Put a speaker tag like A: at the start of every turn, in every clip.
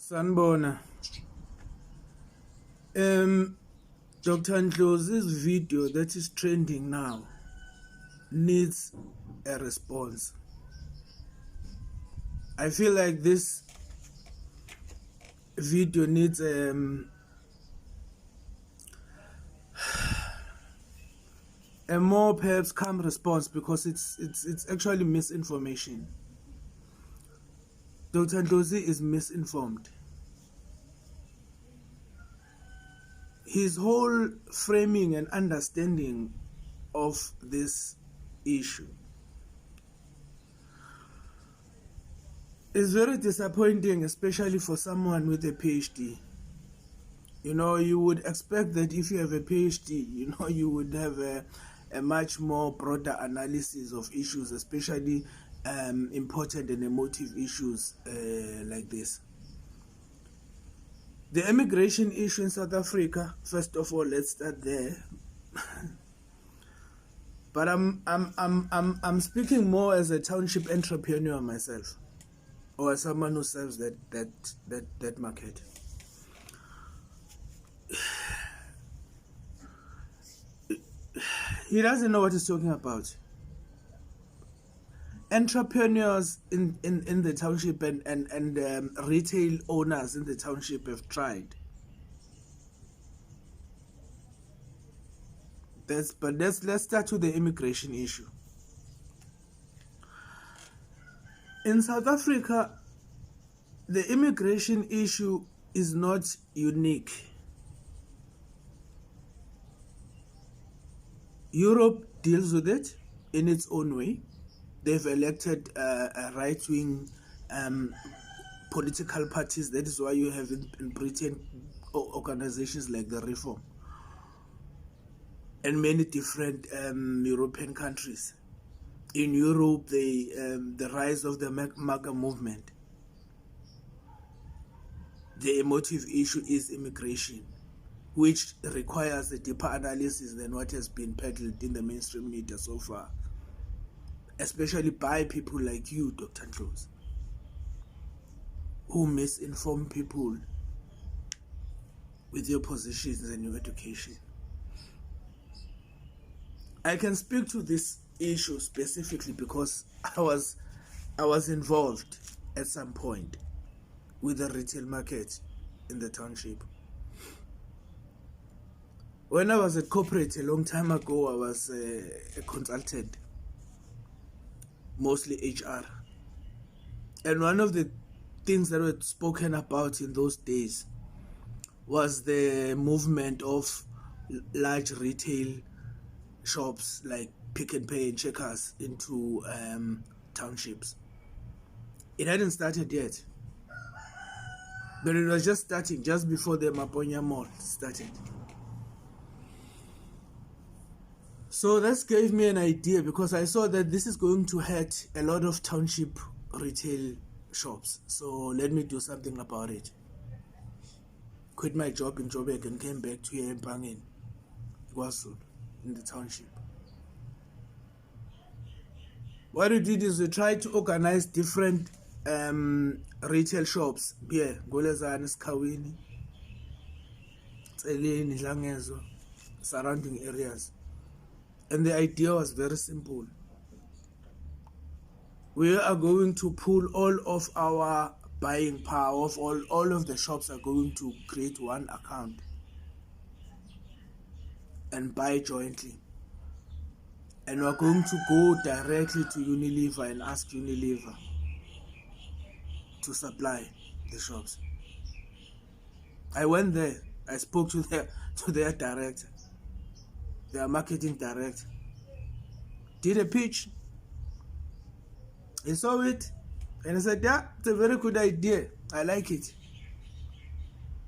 A: Sanibona. Dr. Ndlozi's video that is trending now needs a response. I feel like this video needs a more perhaps calm response because it's actually misinformation. Dr. Ndlozi is misinformed. His whole framing and understanding of this issue is very disappointing, especially for someone with a PhD. You know, you would expect that if you have a PhD, you would have a much more broader analysis of issues, especially important and emotive issues like this. The immigration issue in South Africa, first of all, let's start there. But I'm speaking more as a township entrepreneur myself, or as someone who serves that market. He doesn't know what he's talking about. Entrepreneurs in the township and retail owners in the township have tried. But let's start with the immigration issue. In South Africa, the immigration issue is not unique. Europe deals with it in its own way. They've elected right-wing political parties. That is why you have in Britain organizations like the Reform and many different European countries. In Europe, the rise of the MAGA movement. The emotive issue is immigration, which requires a deeper analysis than what has been peddled in the mainstream media so far, especially by people like you, Dr. Ndlozi, who misinform people with your positions and your education. I can speak to this issue specifically because I was involved at some point with the retail market in the township. When I was at corporate a long time ago, I was a consultant, mostly HR. And one of the things that were spoken about in those days was the movement of large retail shops like Pick n Pay and Checkers into townships. It hadn't started yet, but it was just starting just before the Maponya Mall started. So that gave me an idea because I saw that this is going to hurt a lot of township retail shops. So let me do something about it. Quit my job in Joburg and came back to here in Pangeni, KwaZulu, in the township. What we did is we tried to organize different retail shops here, Golezana, Skawini, Tseleni, Langezo, surrounding areas. And the idea was very simple. We are going to pull all of our buying power of all of the shops are going to create one account and buy jointly. And we're going to go directly to Unilever and ask Unilever to supply the shops. I went there. I spoke to their director, their marketing director, did a pitch. He saw it and he said, yeah, it's a very good idea. I like it.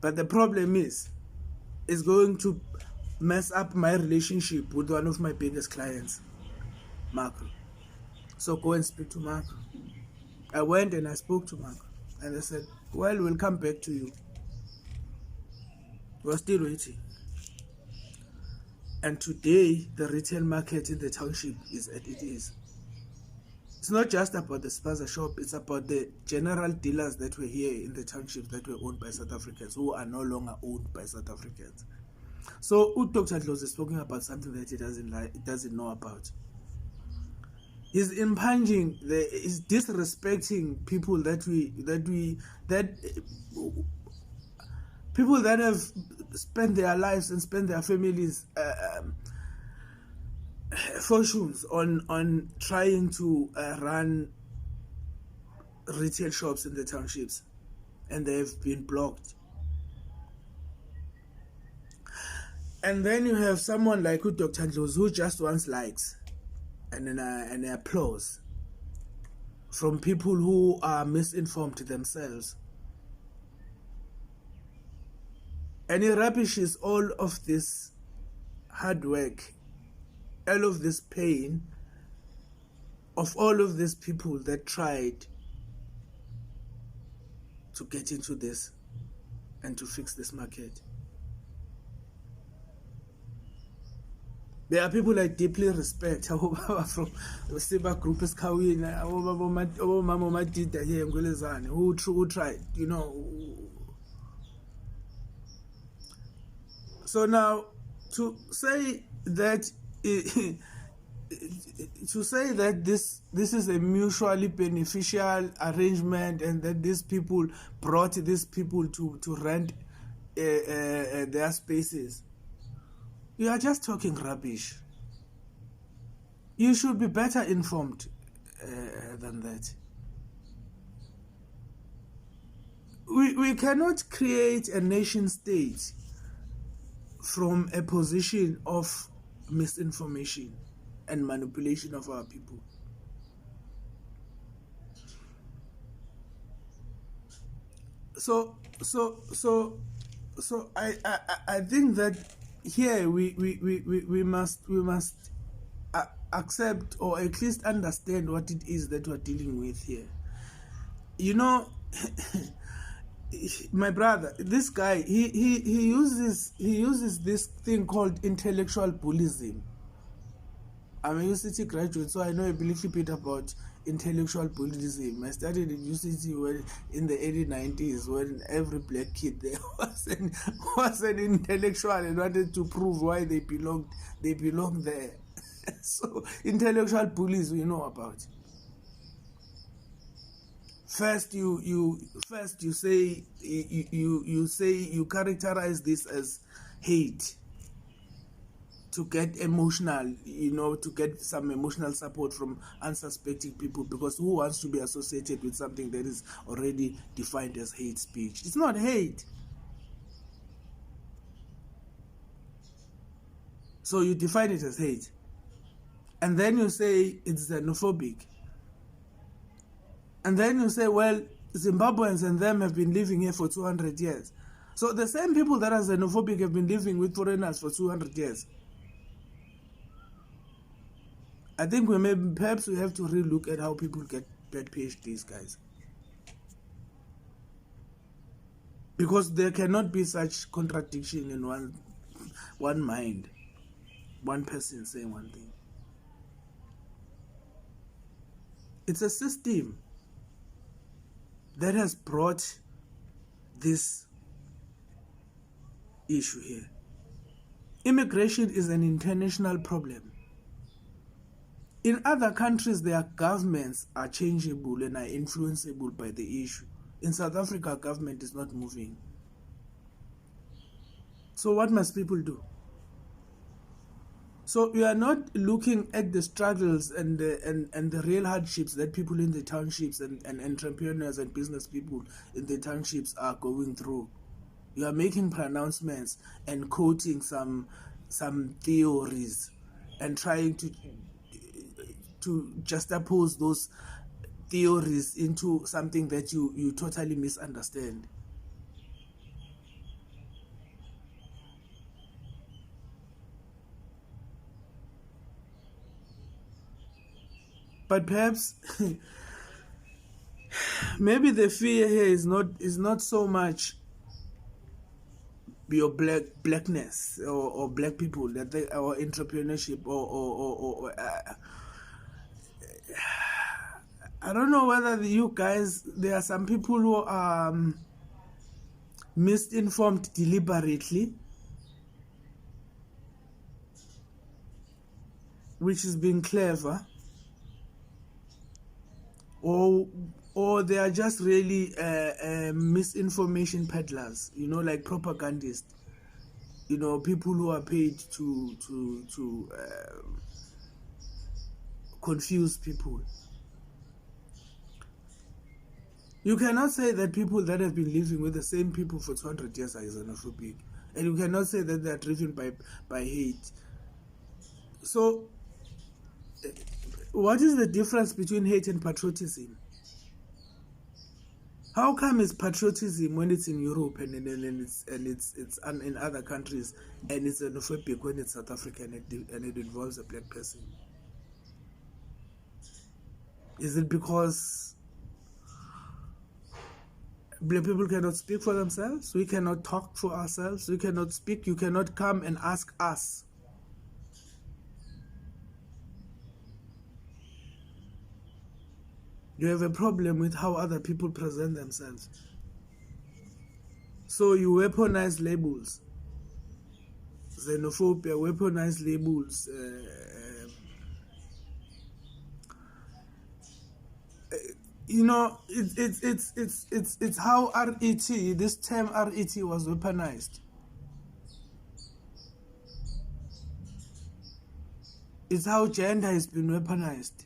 A: But the problem is, it's going to mess up my relationship with one of my biggest clients, Marco. So go and speak to Marco. I went and I spoke to Marco. And they said, well, we'll come back to you. We're still waiting. And today, the retail market in the township is as it is. It's not just about the spaza shop, it's about the general dealers that were here in the townships that were owned by South Africans, who are no longer owned by South Africans. So Dr. Dlozi is talking about something that he doesn't know about. He's impinging, he's disrespecting people people that have spent their lives and spent their families' fortunes on trying to run retail shops in the townships, and they've been blocked. And then you have someone like Dr. Dlozi who just wants likes and applause from people who are misinformed themselves. And he rubbishes all of this hard work, all of this pain of all of these people that tried to get into this and to fix this market. There are people I deeply respect from the Siba Group who tried, you know. So now, to say that this is a mutually beneficial arrangement, and that these people brought these people to rent their spaces, you are just talking rubbish. You should be better informed than that. We cannot create a nation state from a position of misinformation and manipulation of our people. So I think that here we must accept, or at least understand, what it is that we're dealing with here. You know, my brother, this guy, he uses this thing called intellectual bullyism. I'm a UCT graduate, so I know a little bit about intellectual bullyism. I started in UCT in the early 90s, when every black kid there was an intellectual and wanted to prove why they belonged there. So intellectual bullies we know about. First you characterize this as hate to get emotional, you know, to get some emotional support from unsuspecting people, because who wants to be associated with something that is already defined as hate speech? It's not hate. So you define it as hate, and then you say it's xenophobic, and then you say, well, Zimbabweans and them have been living here for 200 years. So the same people that are xenophobic have been living with foreigners for 200 years. I think perhaps we have to relook at how people get PhDs, guys. Because there cannot be such contradiction in one mind, one person saying one thing. It's a system that has brought this issue here. Immigration is an international problem. In other countries, their governments are changeable and are influenceable by the issue. In South Africa, government is not moving. So what must people do? So we are not looking at the struggles and the real hardships that people in the townships and entrepreneurs and business people in the townships are going through. You are making pronouncements and quoting some theories and trying to juxtapose those theories into something that you totally misunderstand. But perhaps maybe the fear here is not so much your blackness or black people, that or entrepreneurship or I don't know whether you guys, there are some people who are misinformed deliberately, which is being clever, or they are just really misinformation peddlers, you know, like propagandists, you know, people who are paid to confuse people. You cannot say that people that have been living with the same people for 200 years are xenophobic, and you cannot say that they are driven by hate. So what is the difference between hate and patriotism? How come it's patriotism when it's in Europe and it's in other countries, and it's xenophobic when it's South Africa and it involves a black person? Is it because black people cannot speak for themselves? We cannot talk for ourselves? We cannot speak? You cannot come and ask us? You have a problem with how other people present themselves. So you weaponize labels. Xenophobia, weaponize labels. You know, it's how RET, this term RET was weaponized. It's how gender has been weaponized.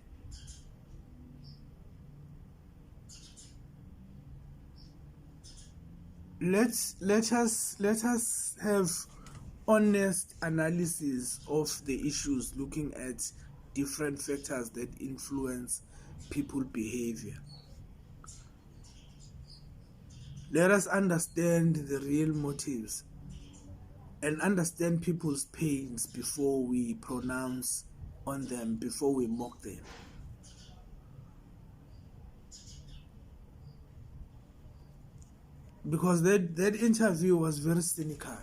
A: Let us have honest analysis of the issues, looking at different factors that influence people behavior. Let us understand the real motives and understand people's pains before we pronounce on them, before we mock them. Because that interview was very cynical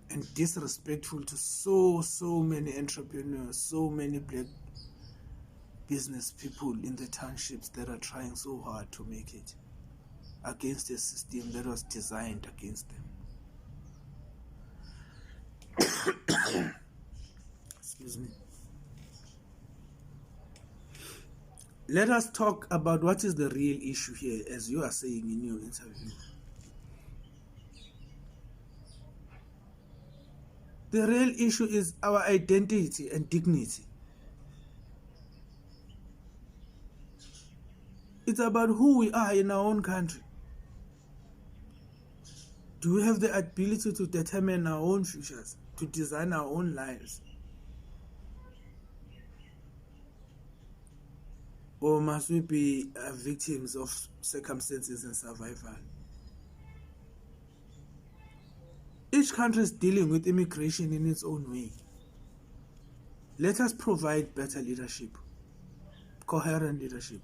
A: and disrespectful to so many entrepreneurs, so many black business people in the townships that are trying so hard to make it against a system that was designed against them. Excuse me. Let us talk about what is the real issue here, as you are saying in your interview. The real issue is our identity and dignity. It's about who we are in our own country. Do we have the ability to determine our own futures, to design our own lives? Or must we be victims of circumstances and survival? Each country is dealing with immigration in its own way. Let us provide better leadership, coherent leadership.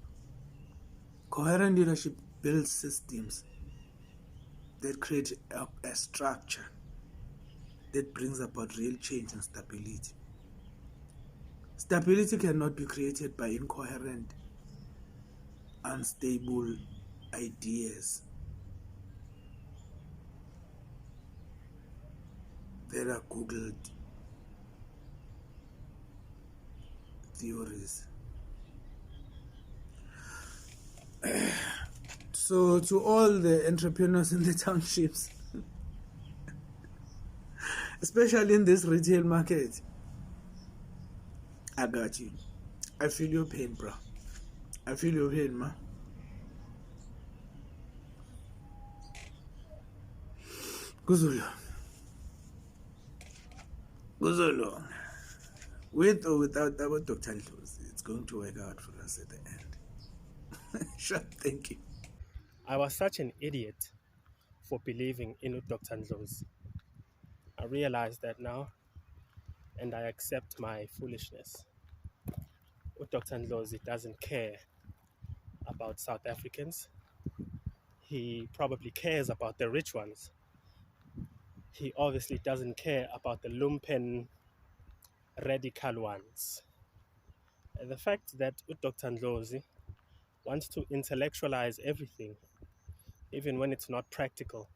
A: Coherent leadership builds systems that create a structure that brings about real change and stability. Stability cannot be created by incoherent, unstable ideas that are Googled theories. So to all the entrepreneurs in the townships, especially in this retail market, I got you. I feel your pain, bro. I feel your pain, ma. Kuzulu. With or without our Dr. Ndlozi, it's going to work out for us at the end. Sure, thank you.
B: I was such an idiot for believing in Dr. Ndlozi. I realize that now, and I accept my foolishness. Dr. Ndlozi doesn't care about South Africans. He probably cares about the rich ones. He obviously doesn't care about the lumpen radical ones. The fact that Dr. Ndlozi wants to intellectualize everything, even when it's not practical,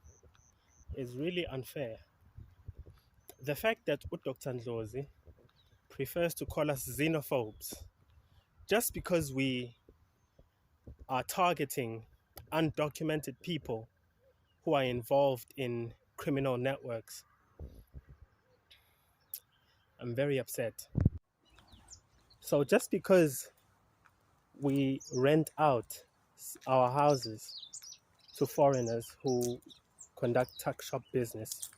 B: is really unfair. The fact that Dr. Ndlozi prefers to call us xenophobes just because we are targeting undocumented people who are involved in criminal networks. I'm very upset. So just because we rent out our houses to foreigners who conduct tuck shop business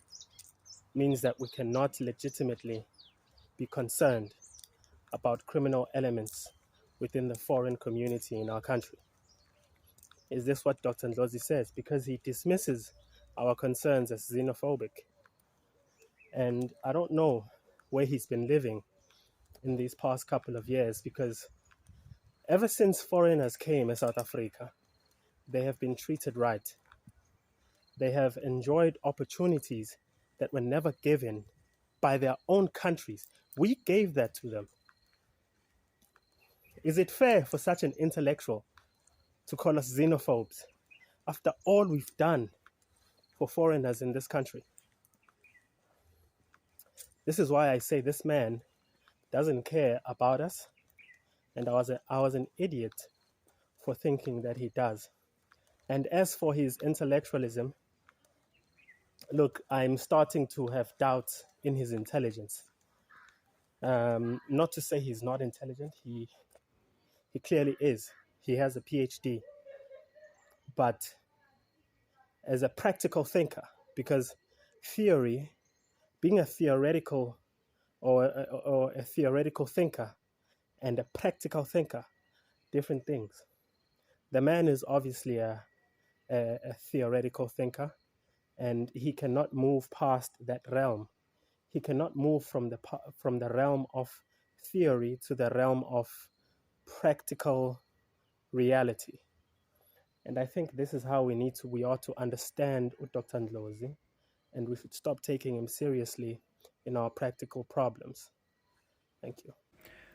B: means that we cannot legitimately be concerned about criminal elements within the foreign community in our country. Is this what Dr. Ndlozi says? Because he dismisses our concerns as xenophobic. And I don't know where he's been living in these past couple of years, because ever since foreigners came in South Africa, they have been treated right. They have enjoyed opportunities that were never given by their own countries. We gave that to them. Is it fair for such an intellectual to call us xenophobes after all we've done for foreigners in this country? This is why I say this man doesn't care about us, and I was an idiot for thinking that he does. And as for his intellectualism, look, I'm starting to have doubts in his intelligence. Not to say he's not intelligent, he clearly is. He has a PhD. But as a practical thinker, because theory, being a theoretical or a theoretical thinker and a practical thinker, different things. The man is obviously a theoretical thinker, and he cannot move past that realm. He cannot move from the realm of theory to the realm of practical reality. And I think this is how we ought to understand Dr. Ndlozi, and we should stop taking him seriously in our practical problems. Thank you.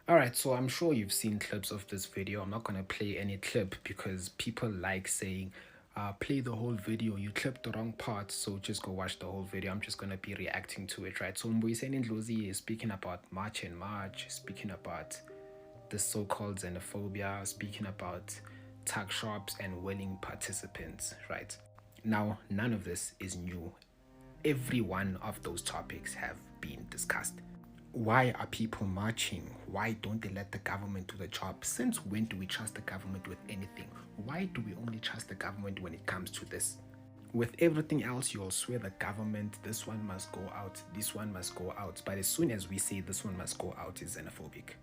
C: Alright, so I'm sure you've seen clips of this video. I'm not going to play any clip because people like saying, play the whole video, you clipped the wrong part, so just go watch the whole video. I'm just going to be reacting to it, right? So Mbuyiseni Ndlozi is speaking about March and March, speaking about the so-called xenophobia, speaking about tuck shops and willing participants, right? Now, none of this is new. Every one of those topics have been discussed. Why are people marching? Why don't they let the government do the job? Since when do we trust the government with anything? Why do we only trust the government when it comes to this? With everything else, you'll swear the government, this one must go out, this one must go out. But as soon as we say this one must go out, it's xenophobic.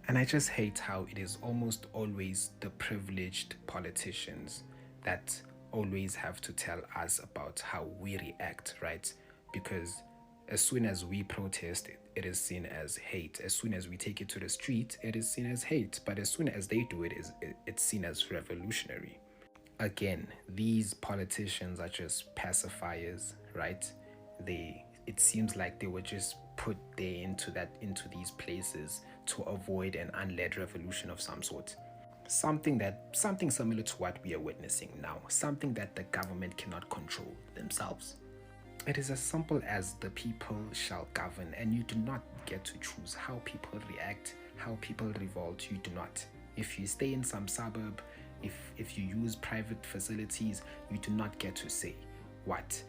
C: And I just hate how it is almost always the privileged politicians that always have to tell us about how we react, right? Because as soon as we protest, it is seen as hate. As soon as we take it to the street, it is seen as hate. But as soon as they do it, it's seen as revolutionary. Again, these politicians are just pacifiers, right? It seems like they were just put there into these places to avoid an unled revolution of some sort. Something similar to what we are witnessing now, something that the government cannot control themselves. It is as simple as the people shall govern, and you do not get to choose how people react, how people revolt. You do not. If you stay in some suburb, if you use private facilities, you do not get to say what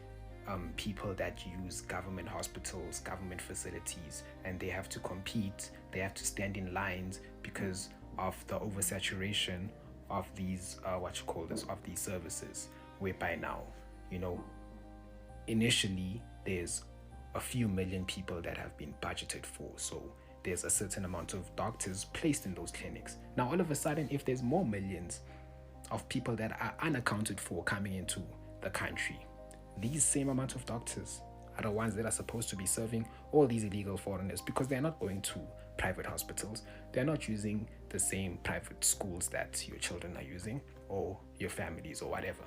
C: people that use government hospitals, government facilities, and they have to compete, they have to stand in lines because of the oversaturation of these of these services, whereby now, initially there's a few million people that have been budgeted for, so there's a certain amount of doctors placed in those clinics. Now all of a sudden, if there's more millions of people that are unaccounted for coming into the country, these same amount of doctors are the ones that are supposed to be serving all these illegal foreigners, because they're not going to private hospitals, they're not using the same private schools that your children are using, or your families, or whatever.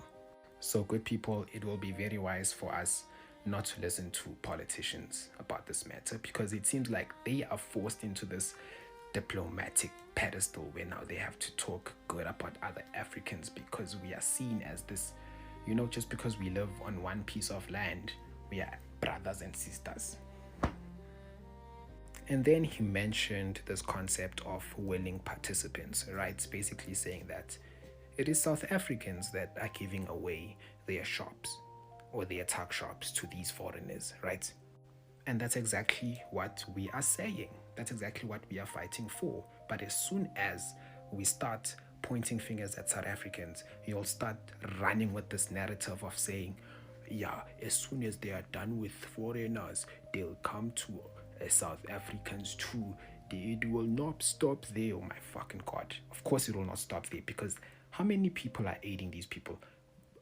C: So good people, it will be very wise for us not to listen to politicians about this matter, because it seems like they are forced into this diplomatic pedestal where now they have to talk good about other Africans because we are seen as this, just because we live on one piece of land, we are brothers and sisters. And then he mentioned this concept of willing participants, right? Basically saying that it is South Africans that are giving away their shops or their tuck shops to these foreigners, right? And that's exactly what we are saying. That's exactly what we are fighting for. But as soon as we start pointing fingers at South Africans, you'll start running with this narrative of saying, yeah, as soon as they are done with foreigners, they'll come to South Africans too. It will not stop there. Oh my fucking God. Of course it will not stop there, because how many people are aiding these people?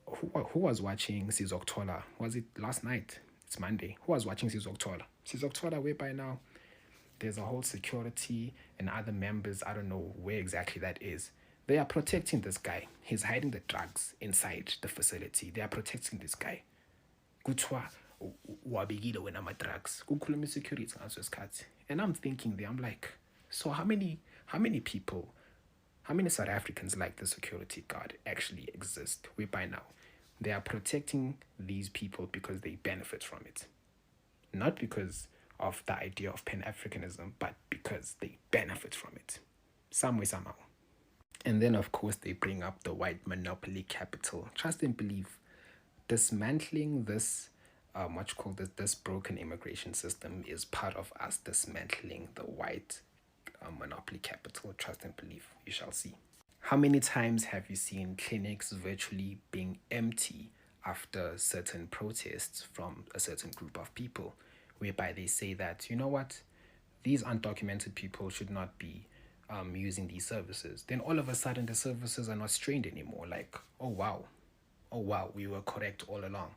C: Who was watching Sizokuthola? Was it last night? It's Monday. Who was watching Sizokuthola? Sizokuthola, where by now there's a whole security and other members, I don't know where exactly that is. They are protecting this guy. He's hiding the drugs inside the facility. They are protecting this guy. Kuthiwa wabikile wena ama-drugs. Kukhuluma security ngaso isikhathi. And I'm thinking there, I'm like, so how many people, how many South Africans like the security guard actually exist? Where by now they are protecting these people because they benefit from it. Not because of the idea of Pan-Africanism, but because they benefit from it. Some way, somehow. And then, of course, they bring up the white monopoly capital. Trust and believe. Dismantling this, this broken immigration system is part of us dismantling the white monopoly capital. Trust and believe. You shall see. How many times have you seen clinics virtually being empty after certain protests from a certain group of people, whereby they say that, you know what, these undocumented people should not be using these services. Then all of a sudden the services are not strained anymore. Like, oh wow, we were correct all along.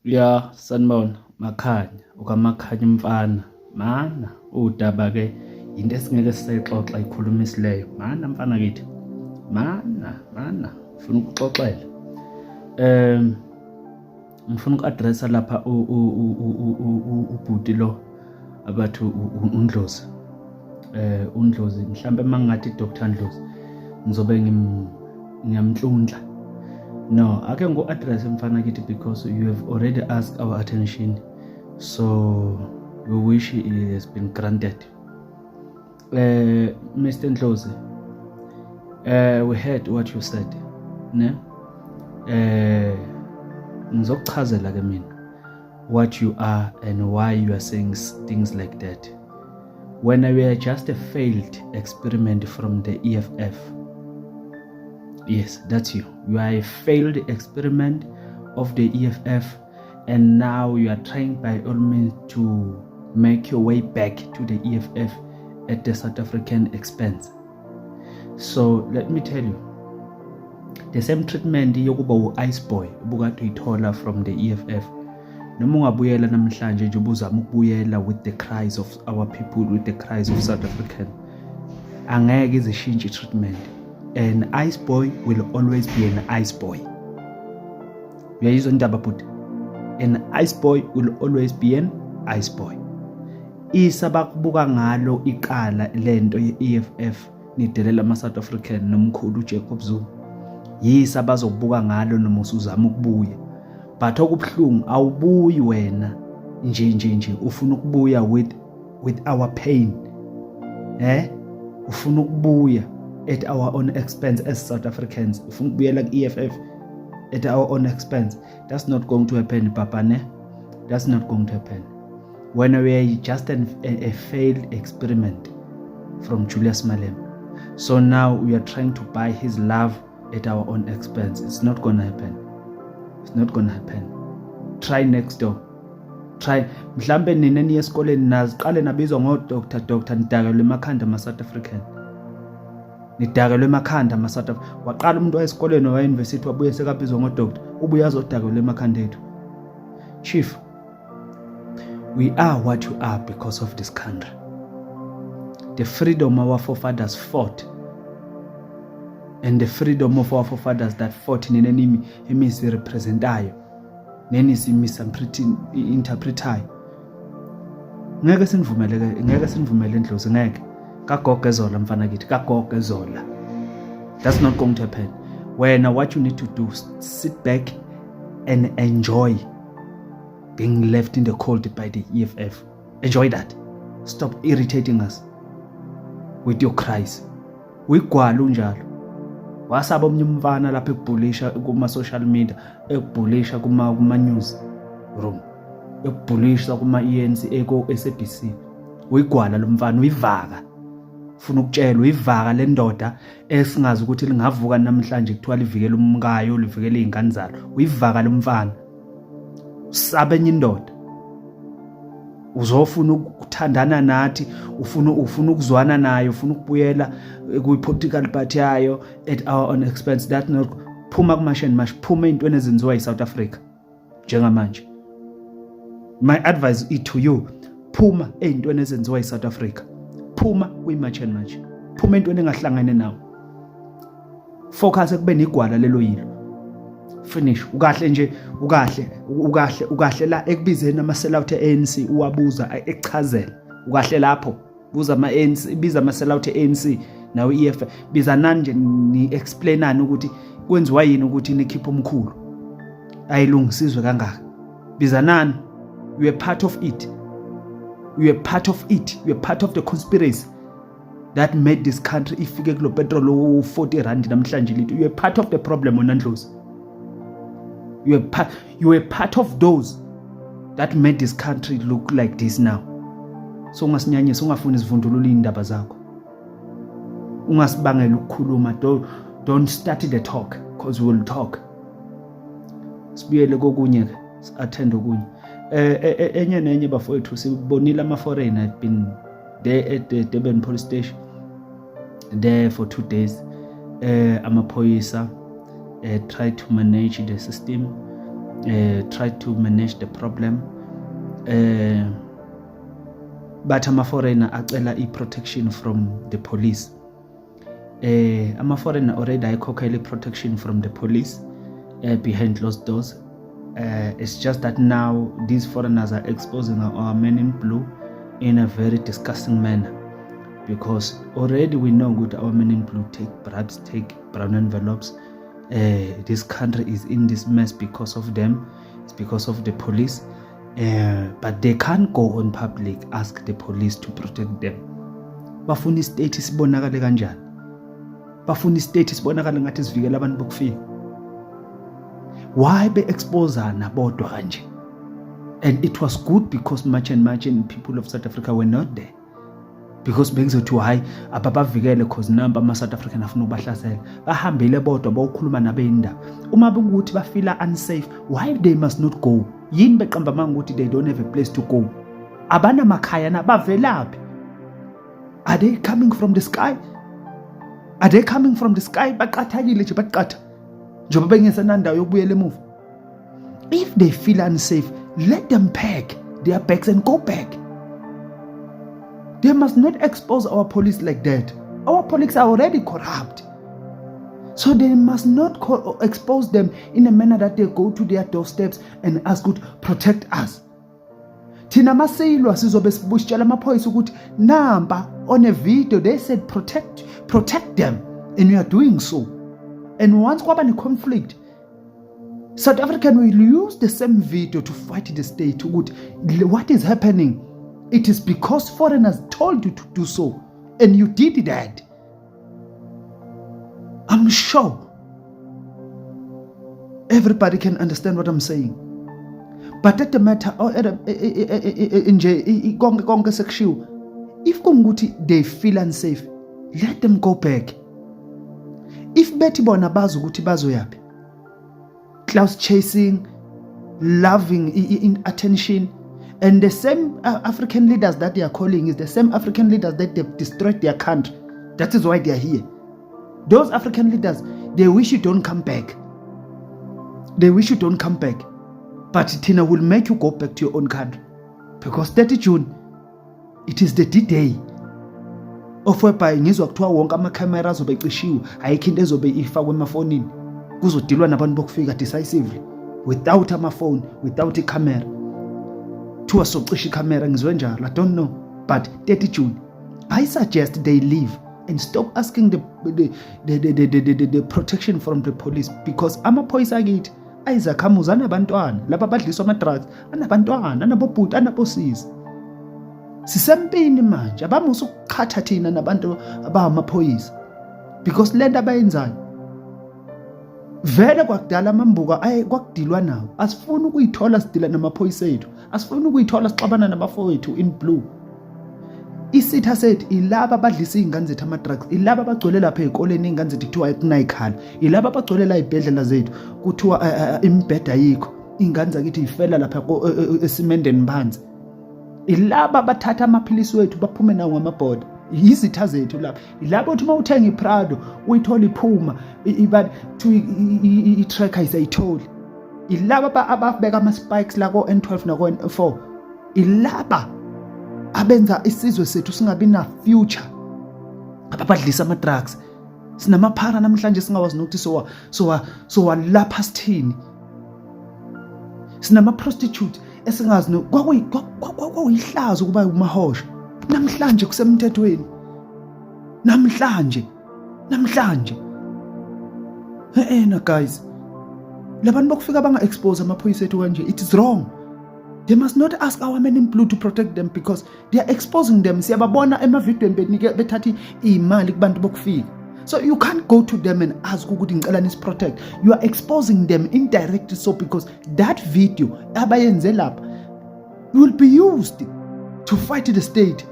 D: Yeah, sanibona makhanya ukamakhanya mfana mana udaba ke into esingeke sisexoxa ikhuluma isileyo mana mfana kithi mana ufuna ukuxoxela ngifuna uku-addressa lapha ubhuti lo abathi uNdlozi uNdlozi mhlambe mangathi Dr Ndlozi ngizobe ngiyamhlundla. No, ake ngu-address mfana kithi because you have already asked our attention, so we wish it has been granted. Mr Ndlozi, we heard what you said, ne? Ngizokuchazela ke mina what you are and why you are saying things like that. When we are just a failed experiment from the EFF. Yes, that's you. You are a failed experiment of the EFF, and now you are trying by all means to make your way back to the EFF at the South African expense. So let me tell you, the same treatment yokuba u-ice boy ubukade uyithola from the EFF, noma ungabuyela namhlanje nje ubuzama ukubuyela with the cries of our people, with the cries of South African, angeke izishintshe treatment. An ice boy will always be an ice boy. Uyayizwa indaba bhuti? An ice boy will always be an ice boy. Isabakubuka ngalo ikala lento ye-EFF nidelela ama-South African nomkhulu uJacob Zuma. Yisa bazokubuka ngalo noma usuzama ukubuya. But okubuhlungu awubuyi wena nje ufuna ukubuya with our pain. Ufuna ukubuya at our own expense as South Africans. Ufuna ukubuyela ku-EFF at our own expense. That's not going to happen, Papa, ne? That's not going to happen. When we are just a failed experiment from Julius Malema. So now we are trying to buy his love at our own expense. It's not going to happen. It's not going to happen. Try next door. Try. Mhlambe nina niye esikoleni naziqale nabizwa ngo-Dr. Nidakelwe emakhanda ama-South African. Nidakelwe emakhanda ama-South African. Waqala umuntu wayesikoleni wa-university wabuye sekabizwa ngo-doctor. Ubuye azodakelwe emakhanda ethu. Chief, we are what you are because of this country. The freedom our forefathers fought, and the freedom of our forefathers that fought in enemy emisi representayo neni interpretayo. Ngeke sinivumele Ndlozi, ngeke. Kagogo Zola mfana kithi, Kagogo Zola. That's not going to happen. What you need to do, sit back and enjoy being left in the cold by the EFF. Enjoy that. Stop irritating us with your cries. Wigwala unjalo. Wasaba omnye umfana lapha ekubhulisha kuma social media, ekubhulisha kuma news room, ekubhulisha kuma ANC eko SABC. Wigwala lo mfana, uyivaka. Ufuna ukutshela uyivaka le ndoda esingazi ukuthi lingavuka namhlanje kuthiwa livikela umkayo, livikela izingane zalo. Uyivaka lo mfana. Usabe enye indoda. Uzofuna ukuthandana nathi, ufuna ukuzwana nayo, ufuna ukubuyela kwi-political party yayo at our own expense. That not phuma kumasheni mash, phuma izintweni ezenziwa eSouth Africa njengamanje. My advice is to you, phuma ezintweni ezenziwa eSouth Africa. Phuma kwi-machine match. Phuma ezintweni engahlangene nawo. Focus ekubeni igwala lelo yilo. Finish. Ukahle nje, ukahle la ekubizeni ama-sellout e-ANC uwabuza ekuchazela. Ukahle lapho buza ama-ANC, biza ama-sellout e-ANC nawe EFF. Biza nani nje ni explainani ukuthi kwenziwa yini ukuthi nikhiphe umkhulu. Ayilungisizwe kangaka. Biza nani? You are part of it. You are part of it. You are part of the conspiracy that made this country ifike kulo petrol u-40 rand namhlanje litho. You are part of the problem uNandlozi. You are part of those that made this country look like this now. So ungasinyanyisa, ungafuni sivundulule indaba zakho. Ungasibangela ukukhuluma. Don't start the talk because we will talk. Sibuyele kokunye ke, attend okunye. Enye nenye bafowethu sibonile ama-foreigner had been there at the Durban police station there for 2 days. Amaphoyisa tried to manage the system, tried to manage the problem, but ama-foreigner acela i-protection from the police. Ama-foreigner already ayikhokhela i-protection from the police behind closed doors. It's just that now these foreigners are exposing our men in blue in a very disgusting manner, because already we know that our men in blue take bribes, take brown envelopes. This country is in this mess because of them. It's because of the police, but they can't go on public ask the police to protect them. Bafuna state sibonakale kanjani? Bafuna state sibonakale ngathi sivikela abantu bokufika. Why be exposana bodwa kanje? And it was good because much and people of South Africa were not there. Because bengizothi hayi ababavikele cause number ama-South African afuna ubahlasela. Bahambile bodwa bawukhuluma nabeyindaba. Uma bengukuthi bafila unsafe, why they must not go? Yini beqamba manga ukuthi they don't have a place to go? Abana makhaya na bavelaphi? Are they coming from the sky? Are they coming from the sky? Baqathakile nje baqatha. Njengoba bengesenandawo yokubuyela emuva. If they feel unsafe, let them pack their bags and go back. They must not expose our police like that. Our police are already corrupt. So they must not expose them in a manner that they go to their doorsteps and ask God, protect us. Thina maseyilwa sizobe sibushitshela amaphoyisa ukuthi namba on a video they said protect them, and we are doing so. And once kwaba ne conflict, South African will use the same video to fight the state. What is happening? It is because foreigners told you to do so, and you did that. I'm sure everybody can understand what I'm saying. But at the matter, if they feel unsafe, let them go back. If Betty bona bazo ukuthi bazoyapi, clout chasing, loving in attention, and the same African leaders that they are calling is the same African leaders that they've destroyed their country. That is why they are here. Those African leaders, they wish you don't come back. They wish you don't come back. But Tina will make you go back to your own country. Because 30 June, it is the D-Day. Of whereby ngizwa kuthiwa wonke ama-camera azobe ecishiwe, ayikho into ezobe ifakwe emafonini. Kuzodilwa nabantu bokufika decisively, without amafoni, without i-camera. Kuthiwa socisha i-camera, ngizwe njalo, I don't know. But 30 June, I suggest they leave and stop asking the protection from the police, because amaphoyisa akithi ayizakhamuzi anabantwana laba badliswa ama-drugs, anabantwana, anabobhuti, anabosisi. Sisempini manje, abamusa ukuqhatha thina nabantu abamaphoyisa because lento abayenzayo vele kwakudala amambuka kwakudilwa nawo. Asifuni ukuyithola sidila namaphoyisa ethu, asifuni ukuyithola sixabana nabafowethu in blue. Isitha sethu ilaba badlisa iy'ngane zethu ama-drugs, ilaba abagcwele lapha ey'koleni iy'ngane zethu kuthiwa kunayikhala, ilaba abagcwele la ey'bhedlela zethu kuthiwa imibheda ayikho, iy'ngane zakithi yifela lapha esimendeni Mbanzi. Ilaba bathatha amaphilisi wethu baphume nawo ngamabhoda, yizitha zethu lapha. Ilaba uthi uma uthenga iPrado uyithola iphuma i-tracker ayisayitholi. Ilaba ababeka ama-spikes la ko-N12 nako-N4. Ilaba abenza isizwe sethu singabi na future, ababadlisa ama-drugs. Sinamaphara namhlanje singawazi nokuthi sowalapha sithini. Sinama-prostitute esingazi kwakuyihlazo ukuba umahosha. Namhlanje kusemthethweni, namhlanje na guys, labantu bokufika banga-expose amaphoyisa ethu kanje, it is wrong. They must not ask our men in blue to protect them because they are exposing them. Siyababona emavidweni bethatha imali kubantu bokufika. So you can't go to them and ask ukuthi ngicela nisi-protect. You are exposing them indirectly, so because that video abayenze lapha will be used to fight the state.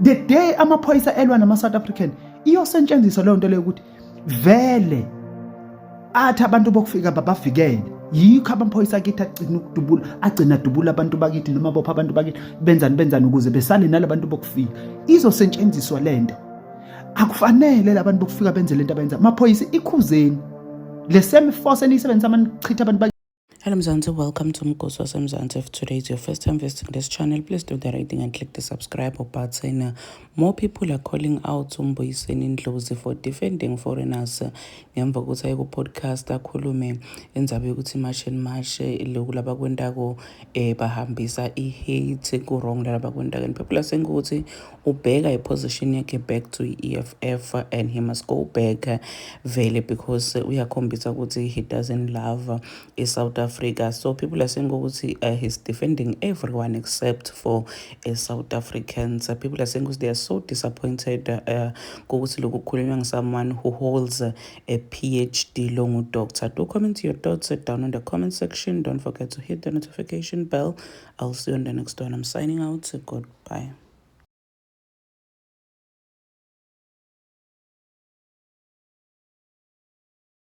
D: The day amaphoyisa elwa nama-South African iyosetshenziswa leyo nto leyo ukuthi vele athi abantu bokufika babavikele. Yikho amaphoyisa akithi agcina dubula abantu bakithi noma bopha abantu bakithi benzani ukuze besale nalabantu bokufika. Izosetshenziswa lento. Akufanele labantu bokufika benze lento abenza. Amaphoyisa ikhuzeni le same force eniyisebenzisa manichitha abantu.
E: Hello Mzansi, welcome to Mgosi Mzansi. If today is your first time visiting this channel, please do the right thing and click the subscribe button. More people are calling out Mbuyiseni Ndlozi for defending foreigners. Ngemva kokuthi aye ku-podcast akhulume enzabe yokuthi mashe lokhu labakwendako bahambisa i-hate ku-wrong labakwendako. And people are saying ukuthi ubheka i-position yakhe back to EFF and he must go back vele because uyakhombisa ukuthi he doesn't love South Africa. So people are saying ukuthi he's defending everyone except for South Africans. People are saying they are so disappointed ukuthi lokhu kukhulunywa someone who holds a PhD long doctor. Do comment your thoughts down in the comment section. Don't forget to hit the notification bell. I'll see you on the next one. I'm signing out. Goodbye.